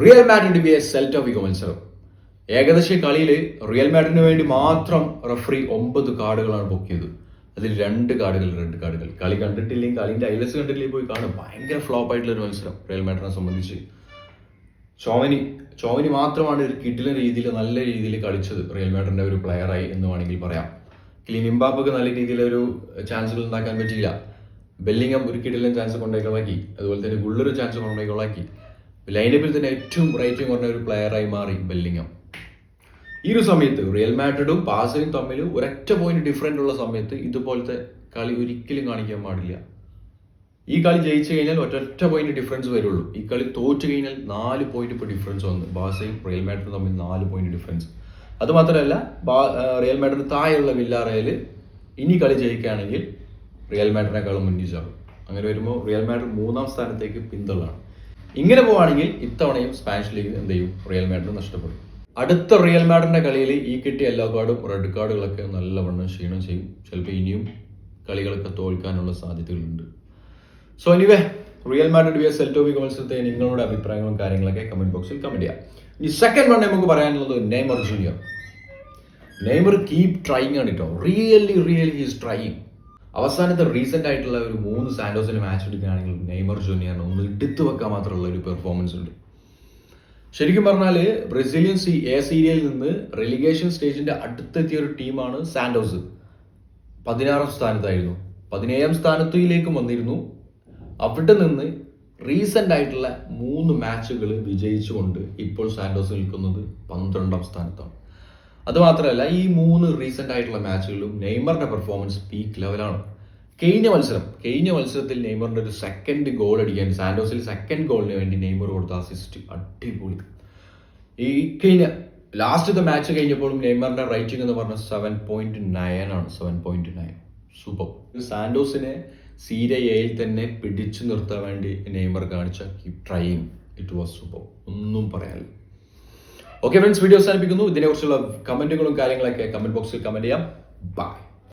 Real Madrid vs Celta വിഗോ മത്സരം. ഏകദേശം കളിയിൽ റിയൽ മാഡ്രിഡിന് വേണ്ടി മാത്രം റഫറി 9 കാർഡുകളാണ് പൊക്കിയത്. അതിൽ 2 കാർഡുകൾ റെഡ് കാർഡുകൾ. കളി കണ്ടിട്ടില്ലെങ്കിൽ കളിന്റെ ഐലസ് കണ്ടിട്ടില്ലെങ്കിൽ പോയി കാണും. ഭയങ്കര ഫ്ലോപ്പ് ആയിട്ടുള്ള ഒരു മത്സരം റിയൽ മാഡ്രിഡിനെ സംബന്ധിച്ച്. ചോവനി മാത്രമാണ് ഒരു കിടിലൻ രീതിയിൽ നല്ല രീതിയിൽ കളിച്ചത് റിയൽ മാഡ്രിഡിന്റെ ഒരു പ്ലെയറായി എന്ന് വേണമെങ്കിൽ പറയാം. കിലിയൻ എംബാപ്പക്ക് നല്ല രീതിയിൽ ഒരു ചാൻസുകൾ ഉണ്ടാക്കാൻ പറ്റിയില്ല. ബെല്ലിംഗം ഒരു കിടിലൻ ചാൻസ് കൊണ്ടേക്കൊള്ളാക്കി. അതുപോലെ തന്നെ ഗുള്ളൊരു ചാൻസ് കൊണ്ടേക്കൊള്ളാക്കി. ലൈനപ്പിൽ തന്നെ ഏറ്റവും റേറ്റിംഗ് കുറഞ്ഞ ഒരു പ്ലെയറായി മാറി ബെല്ലിംഗം. ഈ ഒരു സമയത്ത് റിയൽ മാഡ്രിഡും ബാഴ്സയും തമ്മിൽ ഒരൊറ്റ പോയിന്റ് ഡിഫറൻറ്റ് ഉള്ള സമയത്ത് ഇതുപോലത്തെ കളി ഒരിക്കലും കാണിക്കാൻ പാടില്ല. ഈ കളി ജയിച്ചു കഴിഞ്ഞാൽ ഒറ്റ പോയിന്റ് ഡിഫറൻസ് വരുള്ളൂ. ഈ കളി തോറ്റു കഴിഞ്ഞാൽ 4 പോയിന്റ് ഇപ്പോൾ ഡിഫറൻസ് വന്നു. ബാഴ്സയും റിയൽ മാഡ്രിഡും തമ്മിൽ 4 പോയിന്റ് ഡിഫറൻസ്. അതുമാത്രമല്ല റിയൽ മാഡ്രിഡ് താഴെയുള്ള വില്ലാറയൽ ഇനി കളി ജയിക്കുകയാണെങ്കിൽ റിയൽ മാഡ്രിഡിനേക്കാളും മുന്നിൽ ചാടും. അങ്ങനെ വരുമ്പോൾ റിയൽ മാഡ്രിഡ് 3ാം സ്ഥാനത്തേക്ക് പിന്തള്ളാണ്. ഇങ്ങനെ പോവുകയാണെങ്കിൽ ഇത്തവണയും സ്പാനിഷ് ലീഗ് എന്ത് ചെയ്യും? റിയൽ മാഡ്രിഡ് നഷ്ടപ്പെടും. അടുത്ത റിയൽ മാഡ്രിഡിന്റെ കളിയിൽ ഈ കിട്ടിയ യെല്ലോ കാർഡും റെഡ് കാർഡുകളൊക്കെ നല്ലവണ്ണം ക്ഷീണം ചെയ്യും. ചിലപ്പോൾ ഇനിയും കളികളൊക്കെ തോൽക്കാനുള്ള സാധ്യതകളുണ്ട്. So anyway, Real Madrid vs Celta Vigo മത്സരത്തെ നിങ്ങളുടെ അഭിപ്രായങ്ങളും കാര്യങ്ങളൊക്കെ കമന്റ് ബോക്സിൽ കമന്റ് ചെയ്യാം. ഈ സെക്കൻഡ് വൺ നമുക്ക് പറയാനുള്ളത് Neymar junior. Neymar keep trying ആണ് കേട്ടോ. Really he's trying. അവസാനത്തെ റീസെന്റ് ആയിട്ടുള്ള ഒരു 3 സാന്റോസിന്റെ മാച്ച് എടുക്കുകയാണെങ്കിൽ നെയ്മർ ജൂനിയറിന് ഒന്ന് എടുത്തു വെക്കാൻ മാത്രമുള്ള ഒരു പെർഫോമൻസ് ഉണ്ട്. ശരിക്കും പറഞ്ഞാൽ ബ്രസീലിയൻ എ സീരിയയിൽ നിന്ന് റെലിഗേഷൻ സ്റ്റേജിന്റെ അടുത്തെത്തിയ ഒരു ടീമാണ് സാന്റോസ്. 16ാം സ്ഥാനത്തായിരുന്നു. 17ാം സ്ഥാനത്തിലേക്ക് വന്നിരുന്നു. അവിടെ നിന്ന് റീസെന്റ് ആയിട്ടുള്ള 3 മാച്ചുകൾ വിജയിച്ചുകൊണ്ട് ഇപ്പോൾ സാന്റോസ് നിൽക്കുന്നത് 12ാം സ്ഥാനത്താണ്. അതുമാത്രമല്ല ഈ 3 റീസെന്റ് ആയിട്ടുള്ള മാച്ചുകളിലും നെയ്മറിന്റെ പെർഫോമൻസ് പീക്ക് ലെവലാണ്. കഴിഞ്ഞ മത്സരത്തിൽ നെയ്മറിന്റെ ഒരു സെക്കൻഡ് ഗോൾ അടിക്കാൻ സാന്റോസിൽ സെക്കൻഡ് ഗോളിന് വേണ്ടി നെയ്മർ കൊടുത്ത അസിസ്റ്റ് അടിപൊളി. ഈ കഴിഞ്ഞ ലാസ്റ്റത്തെ മാച്ച് കഴിഞ്ഞപ്പോഴും നെയ്മറിന്റെ റേറ്റിംഗ് എന്ന് പറഞ്ഞാൽ 7.9 ആണ്. 7.9 സൂപ്പർ. സാന്റോസിനെ സീരിയ എയിൽ തന്നെ പിടിച്ചു നിർത്താൻ വേണ്ടി നെയ്മർ കാണിച്ച keep trying. It was super. ഒന്നും പറയാനില്ല. ഓക്കെ ഫ്രണ്ട്സ്, വീഡിയോ അവസാനിപ്പിക്കുന്നു. ഇതിനെക്കുറിച്ചുള്ള കമന്റുകളും കാര്യങ്ങളൊക്കെ കമന്റ് ബോക്സിൽ കമന്റ് ചെയ്യാം. ബൈ.